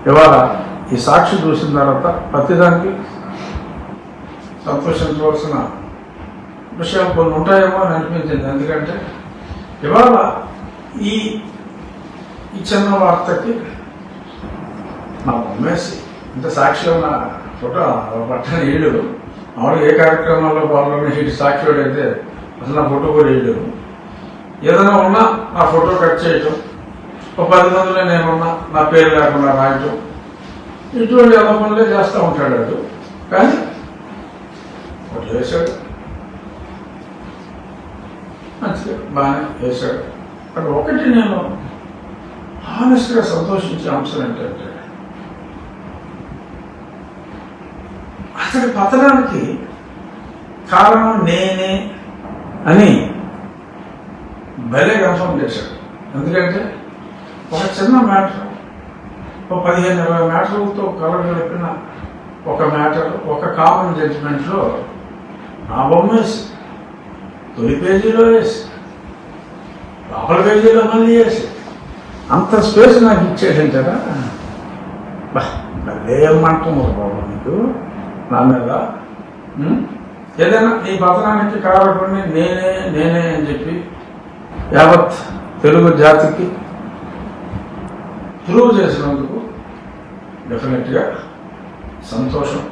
ఇవాళ ఈ సాక్షి చూసిన తర్వాత ప్రతిదానికి సంతోషించవలసిన విషయాలు కొన్ని ఉంటాయేమో అని అనిపించింది. ఎందుకంటే ఇవాళ ఈ చిన్న వార్తకి మా బొమ్మేసి అంటే సాక్షిలో ఉన్న ఫోటో పట్టణ ఏడు మామూలుగా ఏ కార్యక్రమాల్లో పాల్గొనే ఇటు సాక్షి అయితే అసలు నా ఫోటో కూడా వేయడు. ఏదైనా ఉన్నా నా ఫోటో కట్ చేయటం, ఒక 10 మందిలో నేనున్నా నా పేరు లేకుండా రాయటం, ఇటువంటి ఎలా పనులే చేస్తూ ఉంటాడు వాడు. కానీ ఒకటి వేశాడు, మంచిగా బాగానే వేశాడు. అక్కడ ఒకటి నేను హానెస్ట్గా సంతోషించే అంశం ఏంటంటే అతడి పతనానికి కారణం నేనే అని భలే కన్ఫర్మ్ చేశాడు. ఎందుకంటే ఒక చిన్న మ్యాటర్, ఒక 15-20 మ్యాటర్లతో కలగలిపిన ఒక మ్యాటర్, ఒక కామన్ జడ్జిమెంట్లో నా బొమ్మ వేసి తొలి పేజీలో వేసి లోపల పేజీలో మళ్ళీ వేసి అంత స్పేస్ నాకు ఇచ్చేసాను కదా. ఏమంటున్నారు బాబు నీకు నా మీద? ఏదైనా నీ పతనానికి కారణపడి నేనే అని చెప్పి యావత్ తెలుగు జాతికి ప్రూవ్ చేసినందుకు డెఫినెట్గా సంతోషం.